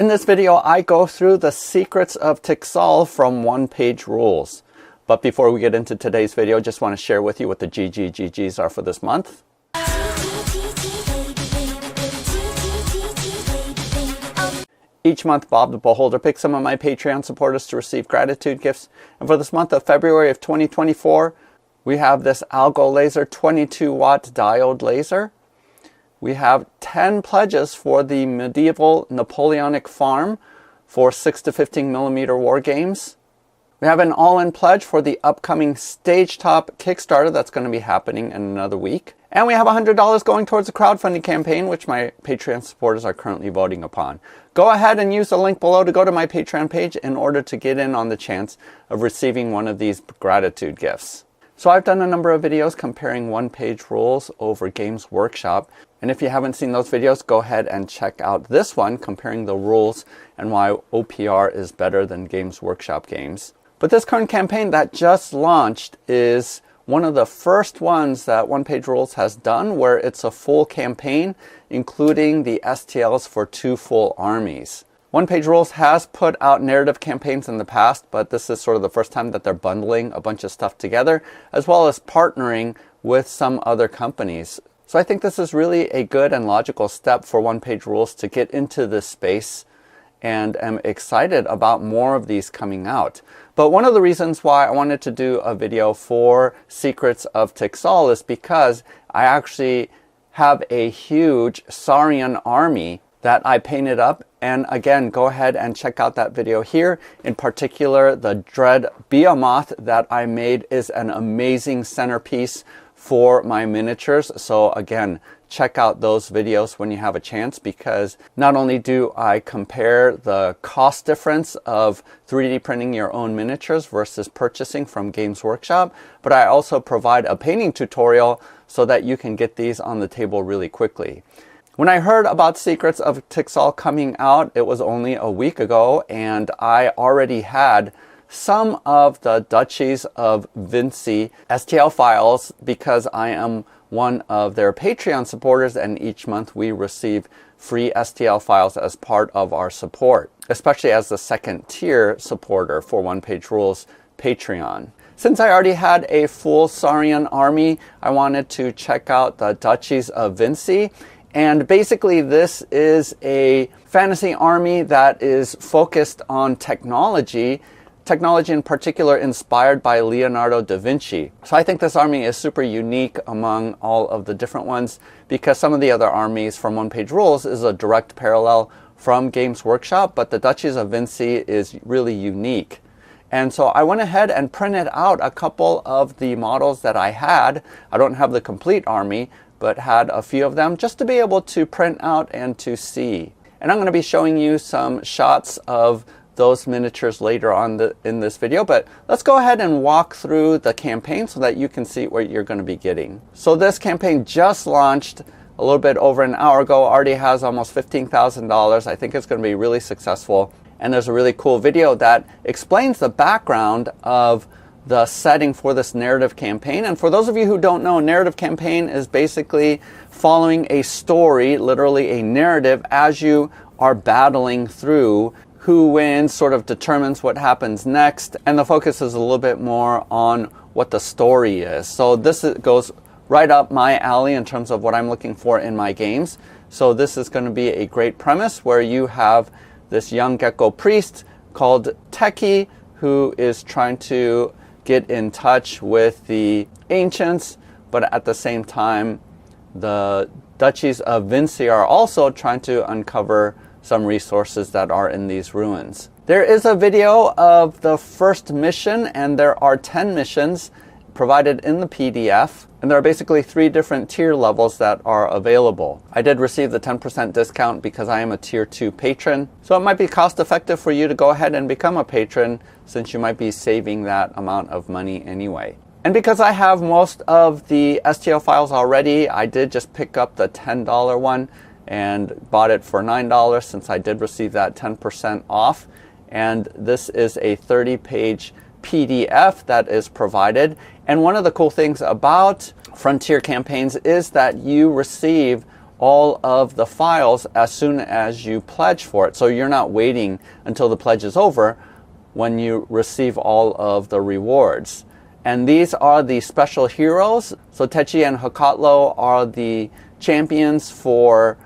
In this video, I go through the secrets of Tixal from one-page rules. But before we get into today's video, just want to share with you what the GGGGs are for this month. Each month, Bob the Beholder picks some of my Patreon supporters to receive gratitude gifts. And for this month of February of 2024, we have this Algo Laser 22-watt diode laser. We have 10 pledges for the medieval Napoleonic farm for 6 to 15 millimeter war games. We have an all-in pledge for the upcoming Stage Top Kickstarter that's going to be happening in another week. And we have $100 going towards a crowdfunding campaign, which my Patreon supporters are currently voting upon. Go ahead and use the link below to go to my Patreon page in order to get in on the chance of receiving one of these gratitude gifts. So I've done a number of videos comparing one-page rules over Games Workshop. And if you haven't seen those videos, go ahead and check out this one comparing the rules and why OPR is better than Games Workshop games. But this current campaign that just launched is one of the first ones that One Page Rules has done where it's a full campaign, including the STLs for 2 full armies. One Page Rules has put out narrative campaigns in the past, but this is sort of the first time that they're bundling a bunch of stuff together, as well as partnering with some other companies. So I think this is really a good and logical step for One Page Rules to get into this space, and am excited about more of these coming out. But one of the reasons why I wanted to do a video for Secrets of Tixal is because I actually have a huge Saurian army that I painted up. And again, go ahead and check out that video here. In particular, the Dread Behemoth that I made is an amazing centerpiece for my miniatures. So again, check out those videos when you have a chance, because not only do I compare the cost difference of 3D printing your own miniatures versus purchasing from Games Workshop, but I also provide a painting tutorial so that you can get these on the table really quickly. When I heard about Secrets of Tixal coming out, it was only a week ago, and I already had some of the Duchies of Vinci STL files because I am one of their Patreon supporters, and each month we receive free STL files as part of our support, especially as the second tier supporter for One Page Rules Patreon. Since I already had a full Saurian army, I wanted to check out the Duchies of Vinci. And basically this is a fantasy army that is focused on technology in particular inspired by Leonardo da Vinci. So I think this army is super unique among all of the different ones, because some of the other armies from One Page Rules is a direct parallel from Games Workshop, but the Duchies of Vinci is really unique. And so I went ahead and printed out a couple of the models that I had. I don't have the complete army, but had a few of them just to be able to print out and to see. And I'm going to be showing you some shots of those miniatures later on in this video, but let's go ahead and walk through the campaign so that you can see what you're going to be getting. So this campaign just launched a little bit over an hour ago, already has almost $15,000. I think it's going to be really successful. And there's a really cool video that explains the background of the setting for this narrative campaign. And for those of you who don't know, narrative campaign is basically following a story, literally a narrative, as you are battling through. Who wins sort of determines what happens next, and the focus is a little bit more on what the story is. So this goes right up my alley in terms of what I'm looking for in my games. So this is going to be a great premise where you have this young gecko priest called Teki who is trying to get in touch with the ancients, but at the same time the Duchies of Vinci are also trying to uncover some resources that are in these ruins. There is a video of the first mission, and there are 10 missions provided in the PDF, and there are basically 3 different tier levels that are available. I did receive the 10% discount because I am a tier 2 patron, so it might be cost effective for you to go ahead and become a patron, since you might be saving that amount of money anyway. And because I have most of the STL files already, I did just pick up the $10 one and bought it for $9 since I did receive that 10% off. And this is a 30-page PDF that is provided. And one of the cool things about Frontier campaigns is that you receive all of the files as soon as you pledge for it. So you're not waiting until the pledge is over when you receive all of the rewards. And these are the special heroes. So Techi and Hokatlo are the champions for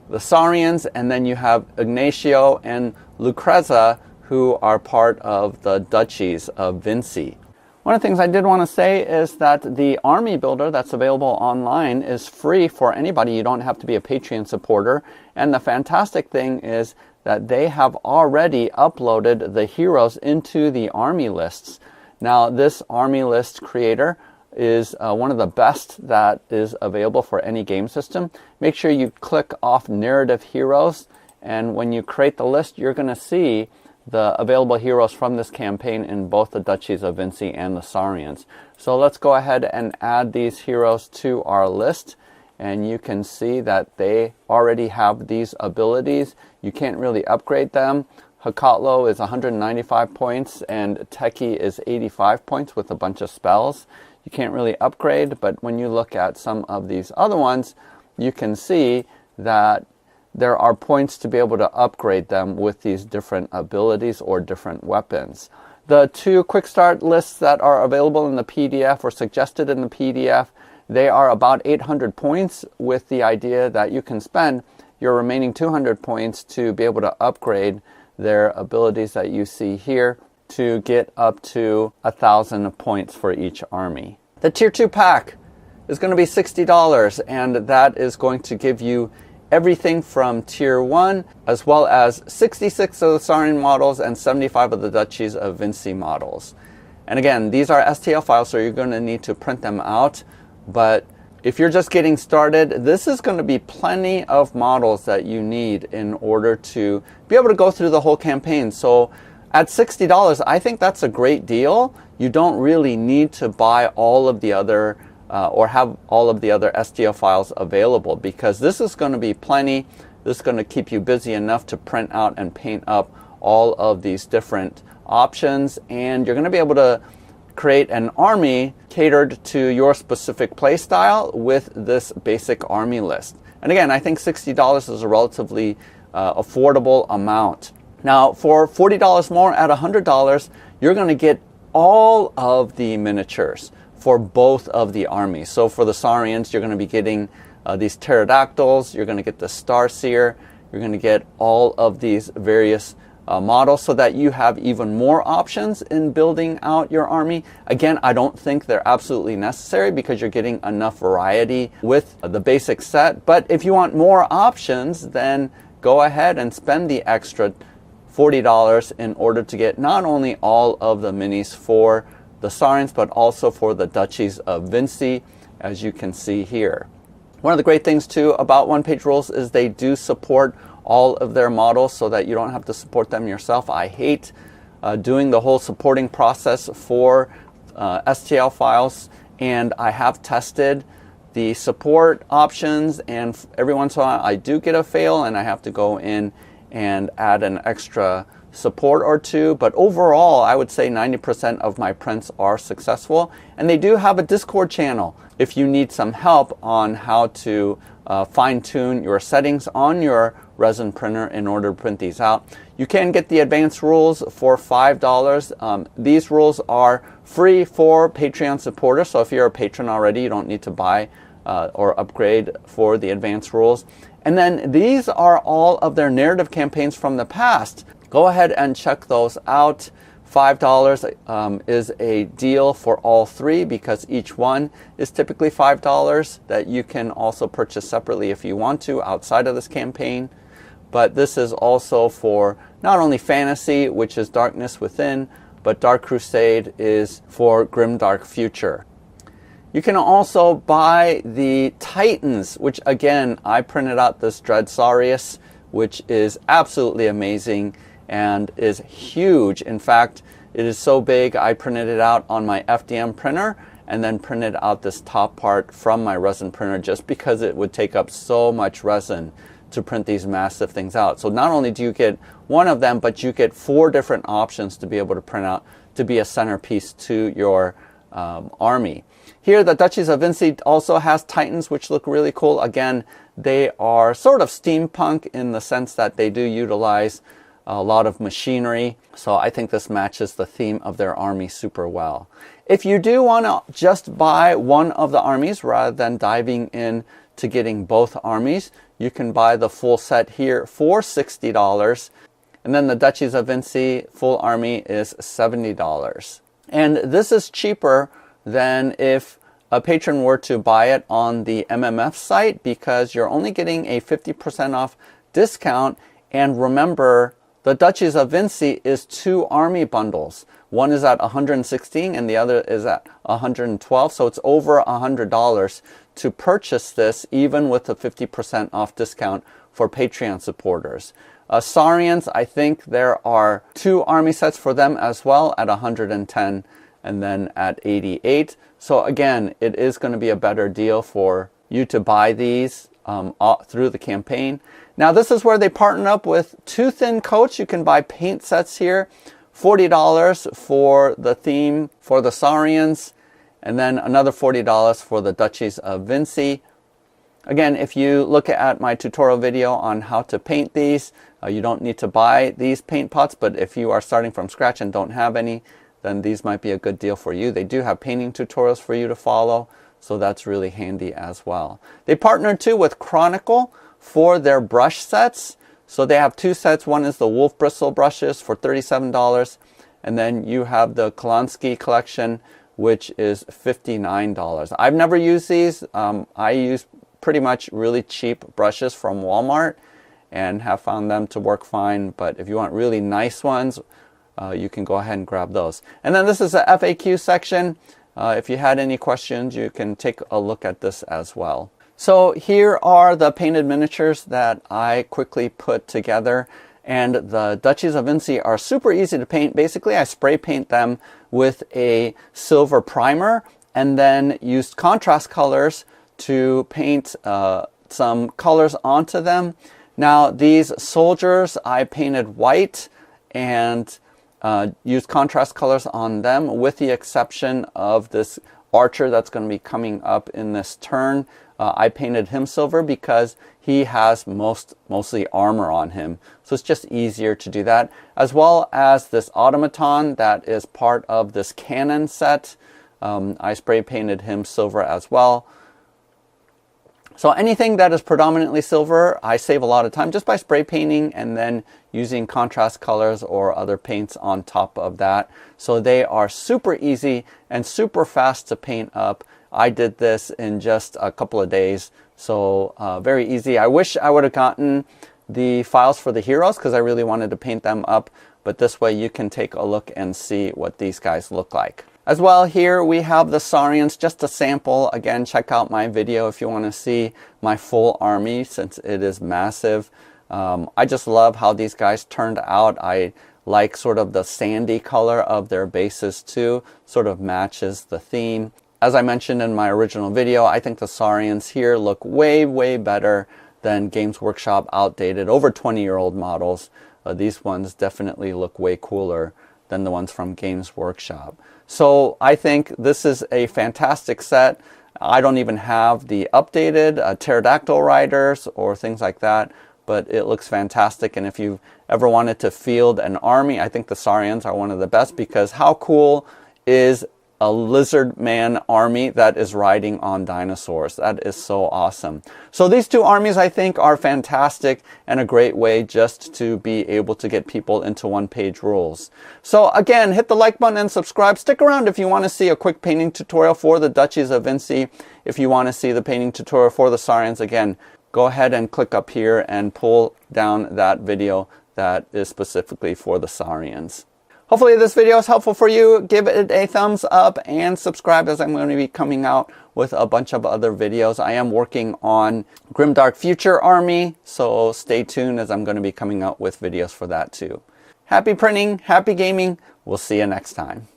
the Saurians, and then you have Ignacio and Lucrezia, who are part of the Duchies of Vinci. One of the things I did want to say is that the army builder that's available online is free for anybody. You don't have to be a Patreon supporter. And the fantastic thing is that they have already uploaded the heroes into the army lists. Now, this army list creator is one of the best that is available for any game system. Make sure you click off narrative heroes, and when you create the list, you're going to see the available heroes from this campaign in both the Duchies of Vinci and the Saurians. So let's go ahead and add these heroes to our list, and you can see that they already have these abilities. You can't really upgrade them. Hokatlo is 195 points and Teki is 85 points with a bunch of spells. You can't really upgrade, but when you look at some of these other ones, you can see that there are points to be able to upgrade them with these different abilities or different weapons. The two quick start lists that are available in the PDF or suggested in the PDF, they are about 800 points, with the idea that you can spend your remaining 200 points to be able to upgrade their abilities that you see here to get up to 1,000 points for each army. The Tier 2 pack is going to be $60, and that is going to give you everything from Tier 1, as well as 66 of the Saurian models and 75 of the Duchies of Vinci models. And again, these are STL files, so you're going to need to print them out. But if you're just getting started, this is going to be plenty of models that you need in order to be able to go through the whole campaign. So at $60, I think that's a great deal. You don't really need to buy all of the other or have all of the other STL files available, because this is going to be plenty. This is going to keep you busy enough to print out and paint up all of these different options, and you're going to be able to create an army catered to your specific play style with this basic army list. And again, I think $60 is a relatively affordable amount. Now, for $40 more at $100, you're going to get all of the miniatures for both of the armies. So for the Saurians, you're going to be getting these pterodactyls, you're going to get the Starseer, you're going to get all of these various models, so that you have even more options in building out your army. Again, I don't think they're absolutely necessary because you're getting enough variety with the basic set. But if you want more options, then go ahead and spend the extra $40 in order to get not only all of the minis for the Saurians, but also for the Duchies of Vinci, as you can see here. One of the great things too about One Page Rules is they do support all of their models so that you don't have to support them yourself. I hate doing the whole supporting process for STL files, and I have tested the support options, and every once in a while I do get a fail and I have to go in and add an extra support or two, but overall I would say 90% of my prints are successful. And they do have a Discord channel if you need some help on how to fine-tune your settings on your resin printer in order to print these out. You can get the advanced rules for $5. These rules are free for Patreon supporters, so if you're a patron already, you don't need to buy or upgrade for the advanced rules. And then these are all of their narrative campaigns from the past. Go ahead and check those out. $5 is a deal for all three, because each one is typically $5 that you can also purchase separately if you want to outside of this campaign. But this is also for not only fantasy, which is Darkness Within, but Dark Crusade is for Grimdark Future. You can also buy the Titans, which again, I printed out this Dreadsaurius, which is absolutely amazing and is huge. In fact, it is so big, I printed it out on my FDM printer and then printed out this top part from my resin printer, just because it would take up so much resin to print these massive things out. So not only do you get one of them, but you get 4 different options to be able to print out to be a centerpiece to your army. Here, the Duchies of Vinci also has Titans, which look really cool. Again, they are sort of steampunk in the sense that they do utilize a lot of machinery. So I think this matches the theme of their army super well. If you do want to just buy one of the armies rather than diving in to getting both armies, you can buy the full set here for $60. And then the Duchies of Vinci full army is $70. And this is cheaper than if a patron were to buy it on the MMF site, because you're only getting a 50% off discount. And remember, the Duchies of Vinci is 2 army bundles. One is at $116 and the other is at $112. So it's over $100 to purchase this, even with a 50% off discount for Patreon supporters. Saurians, I think there are 2 army sets for them as well at $110 and then at $88. So again, it is going to be a better deal for you to buy these through the campaign. Now this is where they partner up with Two Thin Coats. You can buy paint sets here, $40 for the theme for the Saurians, and then another $40 for the Duchies of Vinci. Again, if you look at my tutorial video on how to paint these, you don't need to buy these paint pots, but if you are starting from scratch and don't have any, then these might be a good deal for you. They do have painting tutorials for you to follow, so that's really handy as well. They partnered too with Chronicle for their brush sets. So they have 2 sets. One is the wolf bristle brushes for $37, and then you have the Kolansky collection, which is $59. I've never used these. I use pretty much really cheap brushes from Walmart and have found them to work fine. But if you want really nice ones, you can go ahead and grab those. And then this is the FAQ section. If you had any questions, you can take a look at this as well. So here are the painted miniatures that I quickly put together. And the Duchies of Vinci are super easy to paint. Basically, I spray paint them with a silver primer and then used contrast colors to paint some colors onto them. Now these soldiers I painted white and used contrast colors on them, with the exception of this archer that's going to be coming up in this turn. I painted him silver because he has mostly armor on him. So it's just easier to do that. As well as this automaton that is part of this cannon set. I spray painted him silver as well. So anything that is predominantly silver, I save a lot of time just by spray painting and then using contrast colors or other paints on top of that. So they are super easy and super fast to paint up. I did this in just a couple of days, so very easy. I wish I would have gotten the files for the heroes because I really wanted to paint them up, but this way you can take a look and see what these guys look like. As well, here we have the Saurians, just a sample. Again, check out my video if you want to see my full army, since it is massive. I just love how these guys turned out. I like sort of the sandy color of their bases too, sort of matches the theme. As I mentioned in my original video, I think the Saurians here look way, way better than Games Workshop outdated, over 20-year-old models. These ones definitely look way cooler than the ones from Games Workshop. So I think this is a fantastic set. I don't even have the updated pterodactyl riders or things like that, but it looks fantastic. And if you've ever wanted to field an army, I think the Saurians are one of the best, because how cool is a lizard man army that is riding on dinosaurs? That is so awesome. So these 2 armies I think are fantastic and a great way just to be able to get people into one-page rules. So again, hit the like button and subscribe. Stick around if you want to see a quick painting tutorial for the Duchies of Vinci. If you want to see the painting tutorial for the Saurians, again, go ahead and click up here and pull down that video that is specifically for the Saurians. Hopefully this video is helpful for you. Give it a thumbs up and subscribe, as I'm going to be coming out with a bunch of other videos. I am working on Grimdark Future Army, so stay tuned as I'm going to be coming out with videos for that too. Happy printing, happy gaming. We'll see you next time.